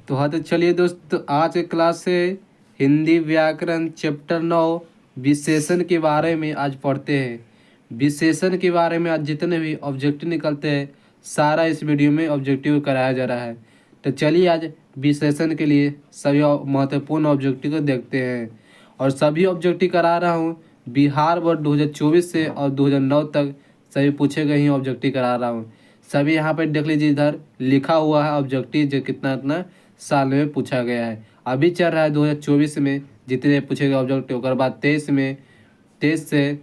तो हाँ, तो चलिए दोस्त, आज के क्लास से हिंदी व्याकरण चैप्टर 9 विशेषण के बारे में आज पढ़ते हैं। विशेषण के बारे में आज जितने भी ऑब्जेक्टिव निकलते हैं सारा इस वीडियो में ऑब्जेक्टिव कराया जा रहा है। तो चलिए आज विशेषण के लिए सभी महत्वपूर्ण ऑब्जेक्टिव को देखते हैं। और सभी ऑब्जेक्टिव करा रहा हूँ बिहार बोर्ड 2024 से और 2009 तक सभी पूछे गए ही ऑब्जेक्टिव करा रहा हूँ। सभी यहाँ पर देख लीजिए, इधर लिखा हुआ है ऑब्जेक्टिव जो कितना कितना साल में पूछा गया है। अभी चल रहा है 2024 में जितने पूछे गए ऑब्जेक्टिव, उसके बाद 23 में 23 से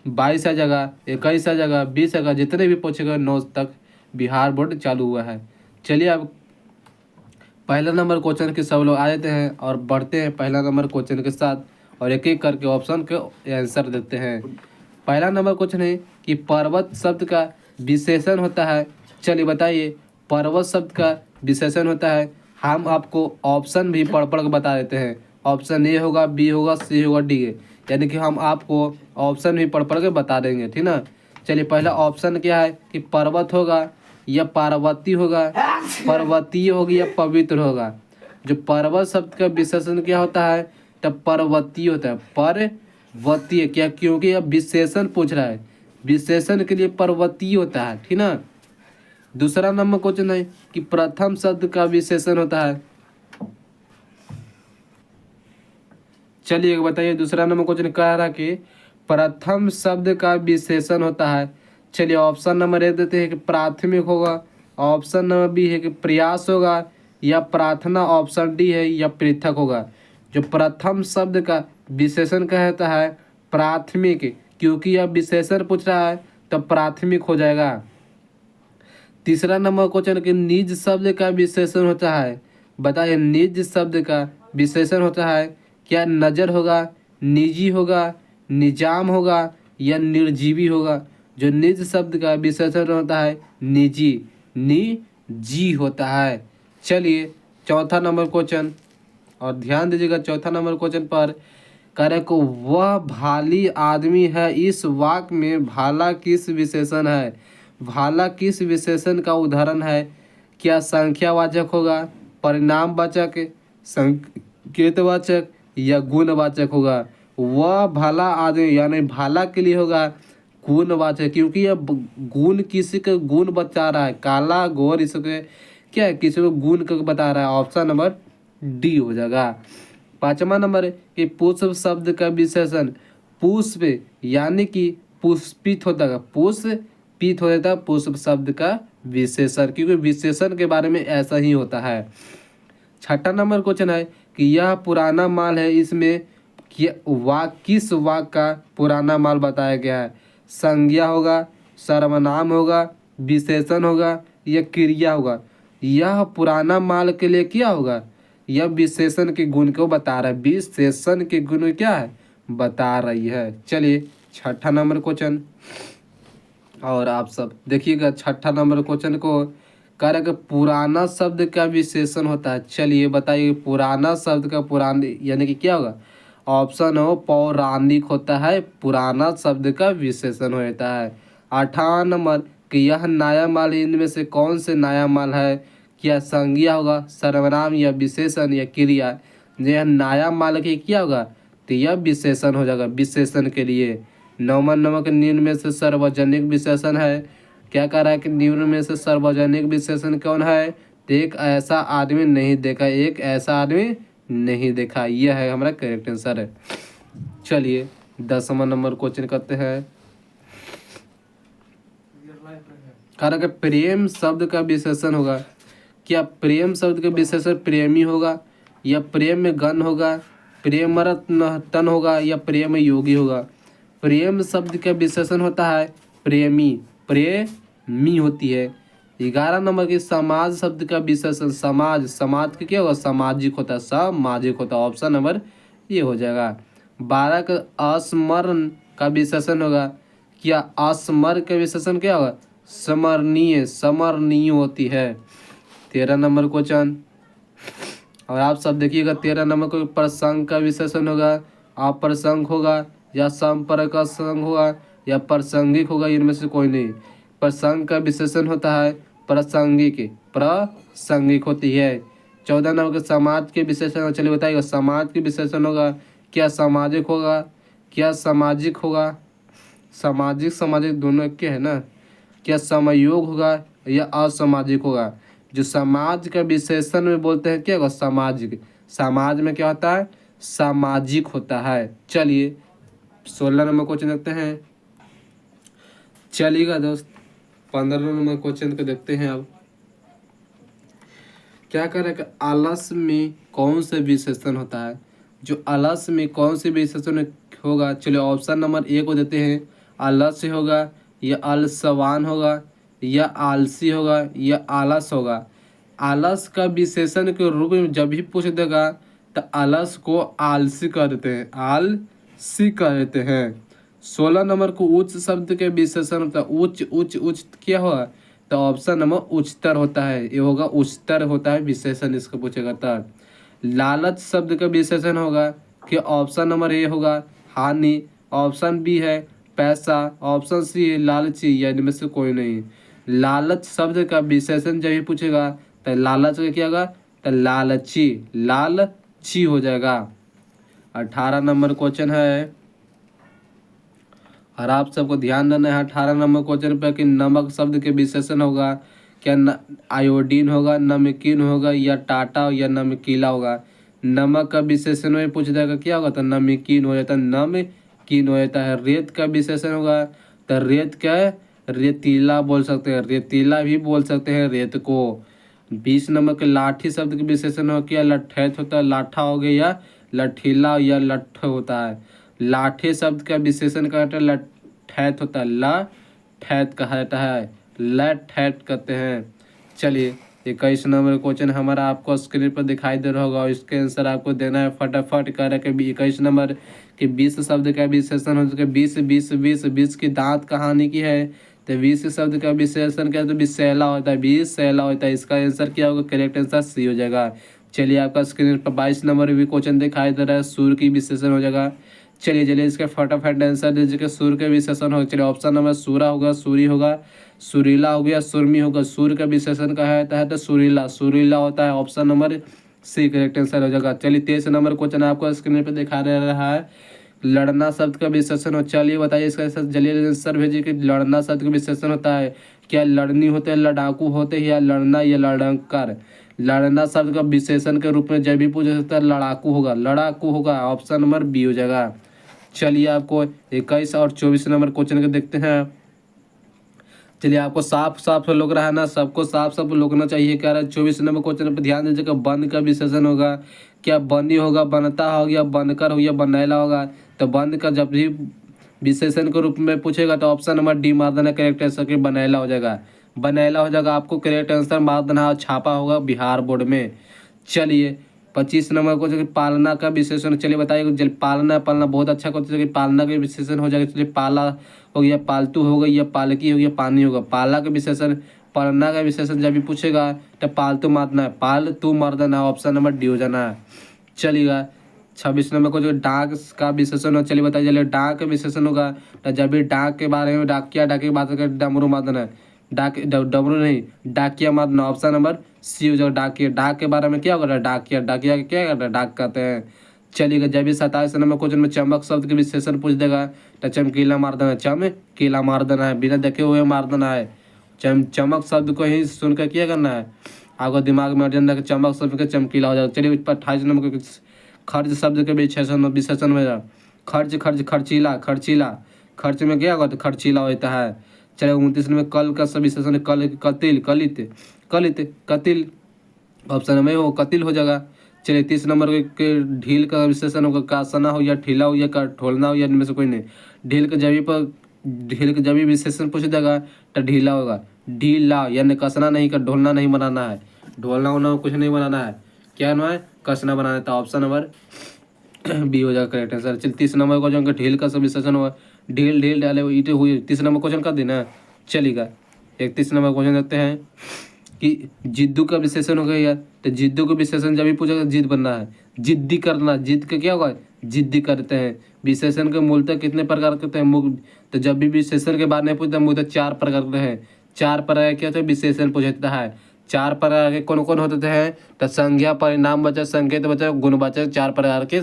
22 जगह 21 जगह 20 जगह जितने भी पूछे गए 9 तक बिहार बोर्ड चालू हुआ है। चलिए अब पहला नंबर क्वेश्चन के सब लोग आ जाते हैं और बढ़ते हैं पहला नंबर क्वेश्चन के साथ और एक एक करके ऑप्शन के आंसर देते हैं। पहला नंबर क्वेश्चन है कि पर्वत शब्द का विशेषण होता है। चलिए बताइए, पर्वत शब्द का विशेषण होता है। हम आपको ऑप्शन भी पढ़ पढ़ के बता देते हैं। ऑप्शन ए होगा, बी होगा, सी होगा, डी है, यानी कि हम आपको ऑप्शन भी पढ़ पढ़ के बता देंगे, ठीक ना। चलिए पहला ऑप्शन क्या है कि पर्वत होगा या पार्वती होगा, पर्वतीय होगी या पवित्र होगा। जो पर्वत शब्द का विशेषण क्या होता है, तब पर्वतीय होता है। पर्वतीय क्या, क्योंकि अब विशेषण पूछ रहा है, विशेषण के लिए पर्वतीय होता है, ठीक ना। दूसरा नंबर क्वेश्चन है कि प्रथम शब्द का विशेषण होता है। चलिए बताइए, दूसरा नंबर क्वेश्चन कह रहा कि प्रथम शब्द का विशेषण होता है। चलिए ऑप्शन नंबर ए देते हैं कि प्राथमिक होगा, ऑप्शन नंबर बी है कि प्रयास होगा, या प्रार्थना, ऑप्शन डी है या पृथक होगा। जो प्रथम शब्द का विशेषण कहता है प्राथमिक, क्योंकि यह विशेषण पूछ रहा है तो प्राथमिक हो जाएगा। तीसरा नंबर क्वेश्चन कि निज शब्द का विशेषण होता है। बताइए, निज शब्द का विशेषण होता है क्या नज़र होगा, निजी होगा, निजाम होगा या निर्जीवी होगा। जो निज शब्द का विशेषण होता है निजी, निजी होता है। चलिए चौथा नंबर क्वेश्चन, और ध्यान दीजिएगा चौथा नंबर क्वेश्चन पर करे को वह भाली आदमी है। इस वाक्य में भाला किस विशेषण है। भाला किस विशेषण का उदाहरण है। क्या संख्यावाचक होगा, परिणामवाचक, संकेतवाचक या गुणवाचक होगा। वह भाला आदमी यानी भाला के लिए होगा गुणवाचक, क्योंकि यह गुण किसी का गुण बता रहा है, काला गोर इसके क्या है, किसी को गुण का बता रहा है। ऑप्शन नंबर डी हो जाएगा। पांचवा नंबर है कि पुष्प शब्द का विशेषण। पुष्प यानी कि पुष्पित होता है, पुष्पित हो जाता है पुष्प शब्द का विशेषण, क्योंकि विशेषण के बारे में ऐसा ही होता है। छठा नंबर क्वेश्चन है कि यह पुराना माल है। इसमें किस वाक्य का पुराना माल बताया गया है। संज्ञा होगा, सर्वनाम होगा, विशेषण होगा या क्रिया होगा। यह पुराना माल के लिए क्या होगा, यह विशेषण के गुण को बता रहा है, विशेषण के गुण क्या है बता रही है। चलिए छठा नंबर क्वेश्चन, और आप सब देखिएगा छठा नंबर क्वेश्चन को कारक पुराना शब्द का विशेषण होता है। चलिए बताइए, पुराना शब्द का पुरानी यानी कि क्या होगा। ऑप्शन हो पौराणिक होता है, पुराना शब्द का विशेषण होता है। 18 नंबर कि यह नया माल इनमें से कौन से नया माल है। क्या संज्ञा होगा, सर्वनाम या विशेषण या क्रिया। यह नया माल की क्या होगा, तो यह विशेषण हो जाएगा विशेषण के लिए। 9वां नंबर के निम्न में से सार्वजनिक विशेषण है। क्या कह रहा है कि निम्न में से सार्वजनिक विशेषण कौन है, तो एक ऐसा आदमी नहीं देखा, एक ऐसा आदमी नहीं देखा, यह है हमारा करेक्ट आंसर है। चलिए 10वां नंबर क्वेश्चन करते हैं। कारण के प्रेम शब्द का विशेषण होगा। क्या प्रेम शब्द का विशेषण प्रेमी होगा, या प्रेम में गण होगा, प्रेम तन होगा या प्रेम योगी होगा। प्रेम शब्द का विशेषण होता है प्रेमी, प्रेमी होती है। 11 नंबर की समाज शब्द का विशेषण। समाज, समाज का क्या होगा, सामाजिक होता है, सामाजिक होता है। ऑप्शन नंबर ये हो जाएगा। 12 का स्मरण का विशेषण होगा। क्या स्मर का विशेषण क्या होगा, स्मरणीय, स्मरणीय होती है। 13 नंबर क्वेश्चन, और आप सब देखिएगा 13 नंबर को प्रसंग का विशेषण होगा, अप्रसंग होगा या संपर्क का संग होगा या प्रासंगिक होगा, इनमें से कोई नहीं। प्रसंग का विशेषण होता है प्रासंगिक, प्रासंगिक होती है। 14 नंबर के समाज के विशेषण, चलिए बताइएगा समाज के विशेषण होगा क्या सामाजिक होगा, क्या सामाजिक होगा, सामाजिक सामाजिक दोनों एक के है ना, क्या समयोग होगा या असामाजिक होगा। जो समाज का विशेषण में बोलते हैं क्या होगा सामाजिक, समाज में क्या होता है सामाजिक होता है। चलिए 16 नंबर क्वेश्चन देखते हैं। चलिएगा दोस्त 15 नंबर क्वेश्चन को देखते हैं। अब क्या कर रहे हैं, आलस में कौन से विशेषण होता है, जो आलस में कौन से विशेषण होगा। चलिए ऑप्शन नंबर ए को देते हैं, आलस्य होगा या आलसवान होगा या आलसी होगा या आलस होगा। आलस का विशेषण के रूप में जब भी पूछ देगा तो आलस को आलसी कर देते हैं, आलसी कर देते हैं। 16 नंबर को उच्च शब्द के विशेषण होता है, उच्च उच्च उच्च क्या होगा, तो ऑप्शन नंबर उच्चतर होता है, ये होगा उच्चतर होता है विशेषण इसको पूछेगा। तब लालच शब्द का विशेषण होगा कि ऑप्शन नंबर ए होगा हानि, ऑप्शन बी है पैसा, ऑप्शन सी है लालची, या इनमें से कोई नहीं। लालच शब्द का विशेषण जब भी पूछेगा तो लालच का क्या होगा, तो लालची, लालची हो जाएगा। 18 नंबर क्वेश्चन है और आप सबको ध्यान देना है 18 नंबर क्वेश्चन पे कि नमक शब्द के विशेषण होगा क्या, आयोडीन होगा, नमकीन होगा या टाटा या नमकीला होगा। नमक का विशेषण में पूछ जाएगा क्या होगा, तो नमकीन हो जाता है, नमकीन हो जाता है। रेत का विशेषण होगा तो रेत क्या है, रेतीला बोल सकते हैं, रेतीला भी बोल सकते हैं रेत को। 20 नंबर के लाठी शब्द के विशेषण हो क्या, लठैत होता है, लाठा हो गया या लठीला या लठ होता है। लाठे शब्द का विशेषण कहते हैं लठैत होता है, लठैत कहा जाता है, लठैत कहते हैं। चलिए 21 नंबर क्वेश्चन हमारा आपको स्क्रीन पर दिखाई दे रहा होगा और इसके आंसर आपको देना है फटाफट। कह रहे कि 21 नंबर के 20 शब्द का विशेषण हो चुके 20 20 20 20 की दांत कहानी की है, तो 20 शब्द का विशेषण क्या है, तो विषैला होता है, 20 सैला होता है। इसका आंसर क्या होगा, करेक्ट आंसर सी हो जाएगा। चलिए आपका स्क्रीन पर 22 नंबर भी क्वेश्चन दिखाई दे रहा है, सूर्य की विशेषण हो जाएगा। चलिए चलिए इसके फटाफट आंसर दीजिए कि सूर्य के विशेषण हो। चलिए ऑप्शन नंबर सूरा होगा, सूरी होगा, सुरीला हो गया, सुरमी होगा। सूर्य का विशेषण का है तो सुरीला, सुरीला होता है, option number C correct answer हो जाएगा। चलिए 23 नंबर क्वेश्चन आपको स्क्रीन पर दिखा दे रहा है, लड़ना शब्द का विशेषण हो। चलिए बताइए इसका जल्दी आंसर भेजिए कि लड़ना शब्द का विशेषण होता है क्या, लड़नी होते हैं, लड़ाकू होते हैं, या लड़ना या लड़कर। लड़ना शब्द का विशेषण के रूप में जब भी पूछा जाता है लड़ाकू होगा, लड़ाकू होगा, ऑप्शन नंबर बी हो जाएगा। चलिए आपको 21 और 24 नंबर क्वेश्चन को देखते हैं। चलिए आपको साफ साफ लग रहा है ना, सबको साफ साफ लोगना चाहिए। कह रहा है 24 नंबर क्वेश्चन पर ध्यान दीजिएगा, बंद का विशेषण होगा क्या, बनी होगा, बनता हो गया, बनकर हो गया, बनैला होगा। तो बंद का जब भी विशेषण के रूप में पूछेगा तो ऑप्शन नंबर डी मार देना करेक्ट आंसर कि बनैला हो जाएगा, बनैला हो जाएगा। आपको करेक्ट आंसर मार देना, छापा होगा बिहार बोर्ड में। चलिए 25 नंबर को जो पालना का विशेषण, चलिए बताइए पालना, पालना बहुत अच्छा क्वेश्चन है, पालना का विशेषण हो जाएगा। चलिए पाला हो गया, पालतू हो गई, या पालकी हो गया, पानी होगा। पाला का विशेषण, पालना का विशेषण जब भी पूछेगा तो पालतू मारना है, पालतू मार देना, ऑप्शन नंबर डी हो जाना है। चलिएगा 26 नंबर को जो डाक का विशेषण हो, चलिए बताइए चलिए डाक का विशेषण होगा तो जब भी डाक के बारे में डाकिया डाके की बात करके डमरू मार देना है, डाक डमरू नहीं डाकिया मार देना, ऑप्शन नंबर सी हो जाएगा। डाकिया, डाक के बारे में क्या होगा, डाकिया, डाकिया क्या करता है, डाक कहते हैं। चलिएगा जब भी 27 नंबर क्वेश्चन में चमक शब्द के विशेषण पूछ देगा तो चमकीला मार देना, चमकीला मार देना है, बिना देखे हुए मार देना है। चमक शब्द को ही सुनकर क्या करना है, आपको दिमाग में अर्जन रखकर चमक शब्द का चमकीला हो जाएगा। चलिए 28 नंबर के खर्च शब्द के विशेषण में जा, खर्च खर्च खर्चीला, खर्चीला, खर्च में क्या होगा तो खर्चीला होता है। चलिए 29 में कल का सब विशेषण, कल, कतिल, कलित, कलित, कतिल, ऑप्शन में हो कतिल हो जाएगा। चलिए 30 नंबर के ढील का विशेषण होगा कासना हो या ठीला हो या ठोलना हो, या इनमें से कोई नहीं। ढील के जबी पर, ढील के जबी विशेषण पूछ देगा तो ढीला होगा, ढीला, यानी कसना नहीं का ढोलना नहीं बनाना है, ढोलना होना कुछ नहीं बनाना है, क्या ना है कसना बनाना था, ऑप्शन नंबर बी हो जाएगा करेक्ट आंसर। चलिए 30 नंबर क्वेश्चन का ढील का सब विशेषण हुआ, ढील ढील डाले ईटे हुई, 30 नंबर क्वेश्चन कर देना। चलिएगा 31 नंबर क्वेश्चन देखते हैं कि जिद्दू का विशेषण हो गया यार, तो जिद्दू का विशेषण जब भी पूछेगा जिद बनना है, जिद्दी करना, जिद का क्या होगा, जिद्दी करते हैं। विशेषण के मूलतः कितने प्रकार के होते हैं, तो जब भी विशेषण के बारे में पूछता है मूलतः 4 प्रकार के हैं, 4 प्रकार क्या होते हैं विशेषण पूछता है। चार प्रकार के कौन कौन होते हैं? तो संज्ञा, परिणामवाचक, संकेतवाचक, गुणवाचक, चार प्रकार के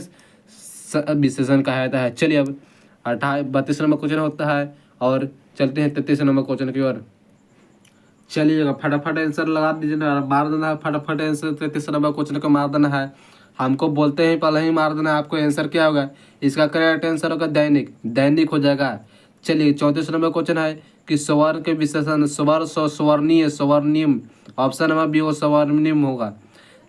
विशेषण कहलाता है। चलिए अब 32 नंबर क्वेश्चन होता है और चलते हैं 33 नंबर क्वेश्चन की ओर। चलिएगा फटाफट आंसर लगा दीजिए ना, मार देना है फटाफट आंसर। 33 नंबर क्वेश्चन को मार देना है, हमको बोलते हैं पहले ही मार देना है। आपको आंसर क्या होगा? इसका करेक्ट आंसर होगा दैनिक, दैनिक हो जाएगा। चलिए 34 नंबर क्वेश्चन है कि स्वर के विशेषण, स्वर स्वर्णीय, स्वर्णिम, ऑप्शन नंबर बी हो स्वर्णिम होगा।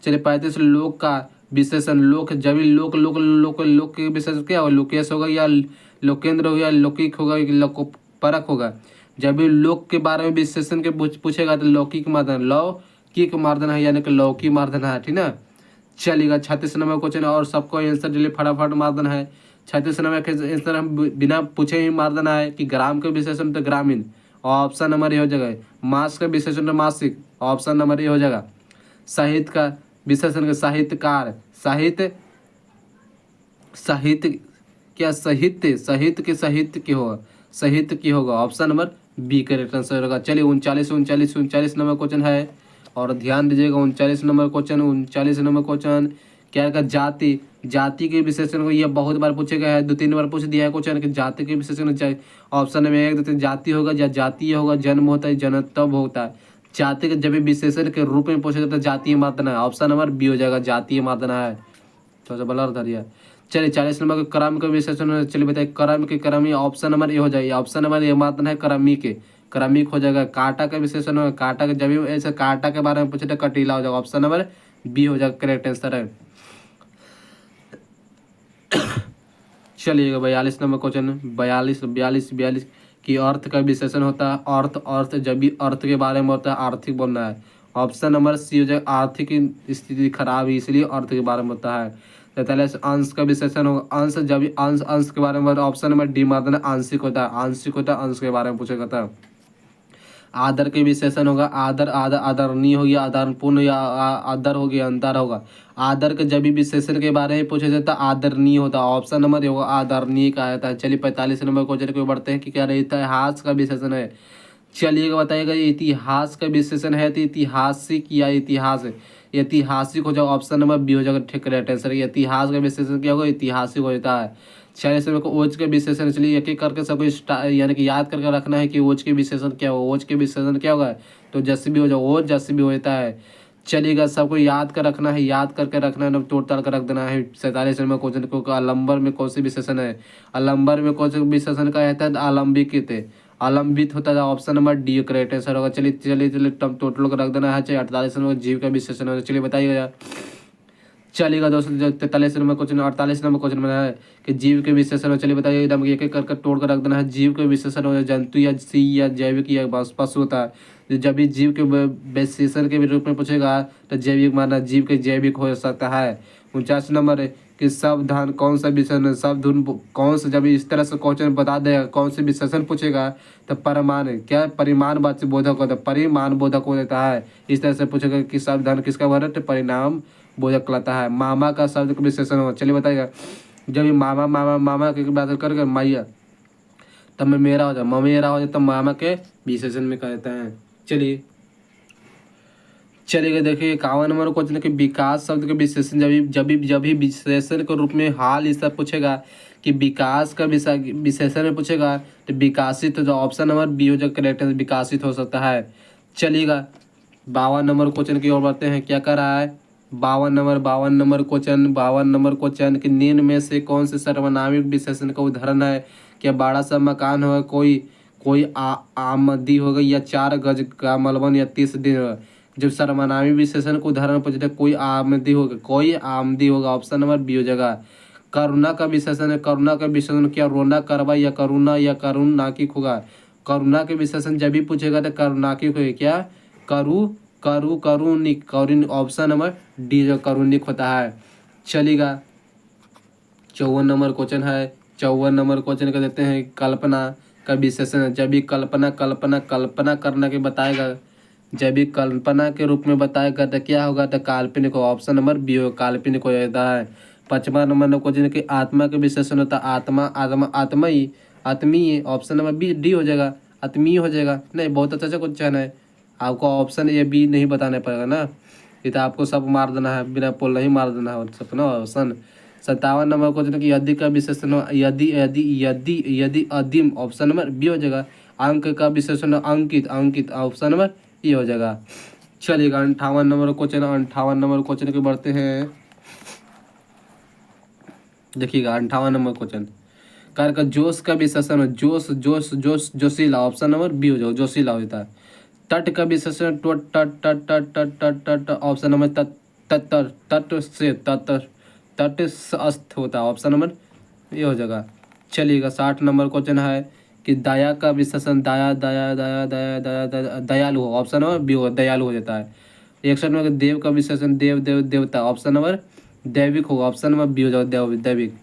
चलिए 35 लोक का विशेषण, लोक, जब भी लोक लोक लोक लोक के विशेषण क्या होगा? लोकेश होगा या लोकेंद्र होगा, लौकिक होगा, परक होगा। जब भी लोक के बारे में विशेषण के पूछेगा तो लौकिक मार देना, लौकिक मार देना है, यानी कि लौकी मार देना है, ठीक ना। चलिएगा 36 नंबर क्वेश्चन और सबको आंसर जल्दी फटाफट मार देना है। 36 नंबर के आंसर हम बिना पूछे ही मार देना है कि ग्राम के विशेषण तो ग्रामीण, ऑप्शन नंबर ए हो जाएगा। मास का विशेषण तो मासिक, ऑप्शन नंबर ए हो जाएगा। साहित्य का विशेषण का साहित्यकार, साहित्य, साहित्य क्या, साहित्य, साहित्य के साहित्य की होगा, साहित्य की होगा, option number B correct answer होगा। चलिए 39 नंबर क्वेश्चन है और ध्यान दीजिएगा। 39 नंबर क्वेश्चन क्या का जाति, जाति के विशेषण को यह बहुत बार पूछे गया है, 2-3 बार पूछ दिया है क्वेश्चन कि जाति के विशेषण। ऑप्शन में 1 देते जाति होगा या जातीय होगा, जन्म होता है, जनतब होता है। जाति के जब भी विशेषण के रूप में पूछे जाता है जातीय मार देना है, ऑप्शन नंबर बी हो जाएगा, जातीय मार देना है। थोड़ा सा ब्लर धरिए। चलिए 40 नंबर के क्रम के विशेषण, चलिए बताइए क्रम के क्रमी, ऑप्शन नंबर ए हो जाएगी, ऑप्शन नंबर ए मार देना है क्रमी के, क्रमिक हो जाएगा। कांटा का विशेषण होगा, कांटा के जब भी ऐसे कांटा के बारे में पूछे तो कटीला हो जाएगा, ऑप्शन नंबर बी हो जाएगा, करेक्ट आंसर है। चलिएगा 42 नंबर क्वेश्चन, 42 की अर्थ का विशेषण होता है अर्थ, अर्थ जब भी अर्थ के बारे में होता है आर्थिक बोलना है, ऑप्शन नंबर सी हो जाएगा, आर्थिक स्थिति खराब है इसलिए अर्थ के बारे में होता है। 43 अंश का विशेषण होगा, अंश जब भी अंश, अंश के बारे में, ऑप्शन नंबर डी मार देना, आंशिक होता है, आंशिक होता है, अंश के बारे में पूछा जाता है। आदर के विशेषण होगा, आदर, आदर, आदरणीय हो गया, आदरपूर्ण या आदर हो गया, अंतर होगा। आदर के जब भी विशेषण के बारे में पूछा जाता है आदरणीय होता है, ऑप्शन नंबर होगा आदरणीय कहा जाता है। चलिए 45 नंबर क्वेश्चन को बढ़ते हैं कि क्या रहता है, इतिहास का विशेषण है। चलिएगा बताइएगा इतिहास का विशेषण है तो ऐतिहासिक या इतिहास, ऐतिहासिक हो जाएगा, ऑप्शन नंबर बी हो जाएगा, ठीक करेक्ट आंसर। इतिहास का विशेषण क्या होगा? ऐतिहासिक हो जाता है। 46 नंबर को ओज के विशेषण, चलिए एक एक करके सबको यानी कि याद करके रखना है कि ओज के विशेषण क्या होगा, ओज के विशेषण क्या होगा? तो जस्बी हो जाएगा, ओज जस्बी होता है। चलिएगा सबको याद कर रखना है, याद करके रखना है, तोड़ ताड़ कर रख देना है। 47 नंबर क्वेश्चन को अलंबर में कौन से विशेषण है? अलंबर में कौन से विशेषण का रहता है? आलंबित, आलंबित होता है, option number D correct answer होगा। चलिए चलिए चलिए टोटल को रख देना है। चाहिए 48 नंबर जीव का विशेषण होगा, चलिए बताइएगा। चलिएगा दोस्तों 43 नंबर क्वेश्चन, 48 नंबर क्वेश्चन में है कि जीव के विशेषण हो, चलिए बताइए एकदम एक एक करके तोड़ कर रख देना है। जीव के विशेषण हो जंतु या सी या जैविक या पशु होता है। जब भी जीव के विशेषण के रूप में पूछेगा तो जैविक माना, जीव के जैविक हो सकता है। 49 नंबर है कि सावधान कौन सा विशेषण, सावधान कौन सा, जब इस तरह से क्वेश्चन बता देगा कौन से विशेषण पूछेगा तो परिमाण, क्या परिमाणवाची बोधक होता है, परिमाण बोधक हो जाता है। इस तरह से पूछेगा कि सावधान किसका वर्ड है? परिणाम बोधक कहलाता है। मामा का शब्द का विशेषण होगा, चलिए बताइएगा। जब मामा मामा मामा की बात करके मैया तब में मेरा हो जाए, ममेरा हो जाए तब मामा के विशेषण में कहते हैं। चलिए चलिएगा देखिए 51 नंबर क्वेश्चन के विकास शब्द के विशेषण, जब भी विशेषण के रूप में हाल इस सब पूछेगा कि विकास का विशेषण में पूछेगा तो विकासित, जो ऑप्शन नंबर बी हो जाए करेक्ट है, विकासित हो सकता है। चलिएगा 52 नंबर क्वेश्चन की ओर बढ़ते हैं, क्या कर रहा है? 52 नंबर क्वेश्चन कि निम्न में से कौन से सर्वनामिक विशेषण का उदाहरण है? क्या बड़ा सा मकान होगा, कोई आमदी होगा, या 4 गज का मलबन, या 30 दिन होगा। जब सर्वनामी विशेषण को उदाहरण पूछते कोई आमदी होगा, ऑप्शन नंबर बी हो जाएगा। करुणा का विशेषण है, करुणा का विशेषण क्या? रोना, करवा, या करुणा, या करुणाकिक होगा। करुणा के विशेषण जब भी पूछेगा तो करुणाकिक होगा, क्या? करुणिक, ऑप्शन नंबर डी जो करुणिक होता है। चलिएगा 54 नंबर क्वेश्चन है, 54 नंबर क्वेश्चन का देते हैं कल्पना का विशेषण है। जब भी कल्पना करना के बताएगा, जब भी कल्पना के रूप में बताएगा तो क्या होगा? तो काल्पनिक हो, ऑप्शन नंबर बी हो, काल्पनिक हो जाता है। 55 नंबर क्वेश्चन की आत्मा के विशेषण होता है आत्मीय, ऑप्शन नंबर बी डी हो जाएगा, आत्मीय हो जाएगा। नहीं बहुत अच्छा क्वेश्चन है, आपको ऑप्शन ए बी नहीं बताना पड़ेगा ना, ये तो आपको सब मार देना है, बिना पोल नहीं मार देना है सब ना। ऑप्शन 57 नंबर क्वेश्चन कि यदि का विशेषण यदि यदि यदि यदि अदिम, ऑप्शन नंबर बी हो जाएगा। अंक का विशेषण अंकित, अंकित ऑप्शन नंबर ए हो जाएगा। चलिएगा 58 नंबर क्वेश्चन, 58 नंबर क्वेश्चन के बढ़ते हैं। देखिएगा 58 नंबर क्वेश्चन, कार का जोश का विशेषण जोश जोश जोश जोशीला, ऑप्शन नंबर बी हो जाएगा, जोशीला होता है। तट का विशेषण टट तट तट तट तट तट तट, ऑप्शन नंबर तट तट तट से तट तट अस्त होता है, ऑप्शन नंबर ये हो जाएगा। चलिएगा 60 नंबर क्वेश्चन है कि दया का विशेषण दया दया दया दया दया दया दयालु हो, ऑप्शन नंबर बी होगा, दयालु हो जाता है। 61 नंबर देव का विशेषण देव देव देवता, ऑप्शन नंबर दैविक होगा, ऑप्शन नंबर बी हो जाएगा, देव दैविक।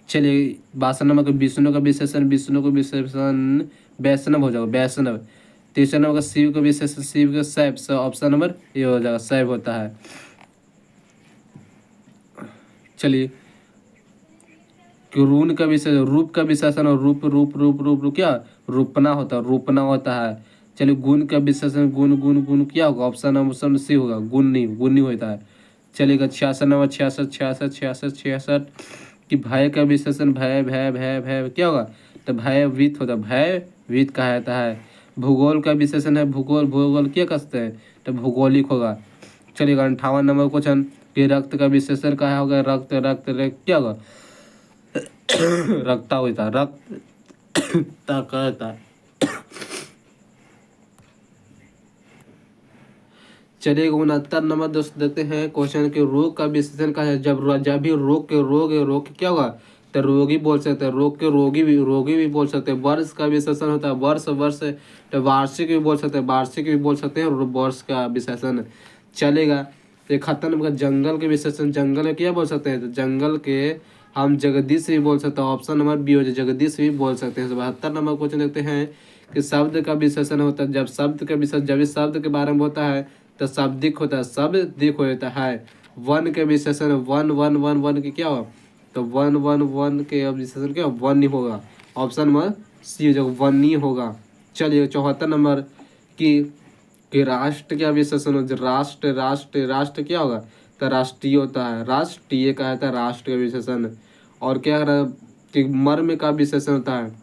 चलिए 62 नंबर का विष्णु का विशेषण, विष्णु का विशेषण वैष्णव हो जाएगा, वैष्णव। 63 नंबर का शिव का विशेषण शिव का शैव, ऑप्शन नंबर ये हो जाएगा, शैव होता है। चलिए रून का विशेषण रूप का विशेषण और रूप रूप रूप रूप रूप क्या रूपना होता है, रूपना होता है। चलिए गुण का विशेषण गुण गुण गुण क्या होगा, ऑप्शन सी होगा, गुणी गुणी होता है। चलिएगा 66 नंबर 66 66 66 66 कि भय का विशेषण भय भय भय भय क्या होगा, तो भयभीत होता है, भयभीत कहा जाता है। भूगोल का विशेषण है भूगोल, भूगोल क्या कहते हैं, तो भौगोलिक होगा। चलिएगा 58 नंबर क्वेश्चन कि रक्त का विशेषण क्या होगा, रक्त रक्त रक्त क्या होगा रक्ता होता है, रक्त कहता है। चलिए 69 नंबर दोस्त देखते हैं क्वेश्चन के रोग का विशेषण का है, जब भी रोग क्या होगा, तो रोगी बोल सकते हैं, रोग के रोगी भी बोल सकते हैं। वर्ष का विशेषण होता है वर्ष, वर्ष तो वार्षिक भी बोल सकते हैं, वार्षिक भी बोल सकते हैं, और वर्ष का विशेषण चलेगा। 71 नंबर का जंगल के विशेषण, जंगल में क्या बोल सकते हैं, तो जंगल के हम जगदीश भी बोल सकते हैं, ऑप्शन नंबर बी हो जाए, जगदीश भी बोल सकते हैं। 72 नंबर क्वेश्चन देखते हैं कि शब्द का विशेषण होता है, जब शब्द का विशेषण जब इस शब्द के बारे में होता है तो शाब्दिक होता है, शाब्दिक होता है। वन के विशेषण वन वन वन वन के क्या हो, तो वन वन वन के विशेषण क्या वन ही होगा, ऑप्शन नंबर सी जो वन ही होगा। चलिए 74 नंबर कि राष्ट्र क्या विशेषण हो, राष्ट्र राष्ट्र राष्ट्र क्या होगा, तो राष्ट्रीय होता है, राष्ट्रीय का है राष्ट्र का विशेषण। और क्या कि मर्म का विशेषण होता है,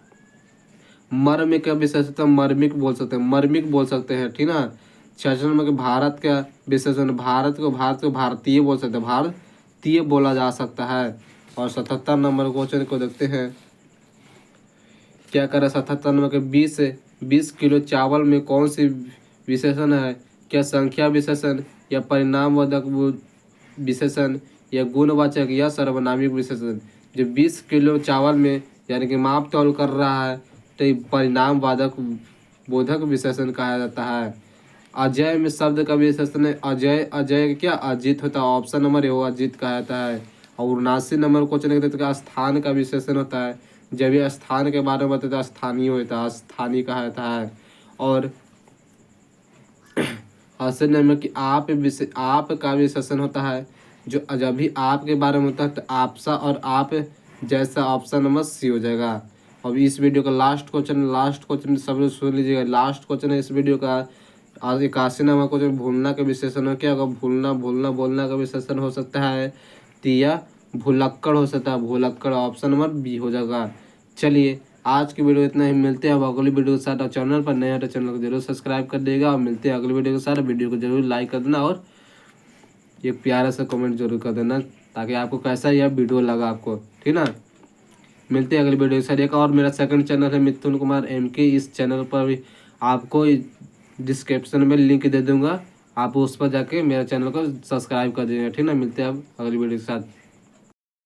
मर्म का विशेषण तो मर्मिक बोल सकते हैं, मर्मिक बोल सकते हैं, ठीक ना। 66 नंबर के भारत का विशेषण, भारत को भारतीय बोल सकते हैं, भारतीय बोला जा सकता है। और 77 नंबर क्वेश्चन को देखते हैं क्या कर रहा है। 77 नंबर के 20 किलो चावल में कौन सी विशेषण है, क्या संख्या विशेषण या परिणामवाचक विशेषण या गुणवाचक या सर्वनामिक विशेषण। जो 20 किलो चावल में यानी कि माप तौल कर रहा है तो परिणामवाचक बोधक विशेषण कहा जाता है। अजय में शब्द का विशेषण है अजय, अजय क्या अजित होता है, ऑप्शन नंबर ए हो अजित कहा जाता है। और 79 नंबर क्वेश्चन का स्थान का विशेषण होता है, जब ये स्थान के बारे में बताते हैं स्थानीय होता है, स्थानीय कहा जाता है। और 80 नंबर की आप का विशेषण होता है, जो जब भी आप के बारे में होता है तो आपसा और आप जैसा, ऑप्शन नंबर सी हो जाएगा। अब इस वीडियो का लास्ट क्वेश्चन सब लोग सुन लीजिएगा, लास्ट क्वेश्चन है इस वीडियो का। आज 81 नंबर क्वेश्चन भूलना का विशेषण है क्या होगा, भूलना भूलना बोलना का विशेषण हो सकता है, या भुलक्कड़ हो सकता है, भुलक्कड़ ऑप्शन नंबर बी हो जाएगा। चलिए आज की वीडियो इतना ही, मिलते हैं अब अगली वीडियो के साथ। और चैनल पर नया है तो चैनल को जरूर सब्सक्राइब कर देगा, और मिलते हैं अगली वीडियो के साथ। वीडियो को जरूर लाइक कर देना और एक प्यारा सा कमेंट जरूर कर देना, ताकि आपको कैसा यह वीडियो लगा आपको, ठीक ना। मिलते हैं अगली वीडियो के साथ। एक और मेरा सेकंड चैनल है मिथुन कुमार MK, इस चैनल पर भी आपको डिस्क्रिप्शन में लिंक दे दूंगा, आप उस पर जाके मेरे चैनल को सब्सक्राइब कर दीजिएगा, ठीक ना। मिलते हैं अब अगली वीडियो के साथ।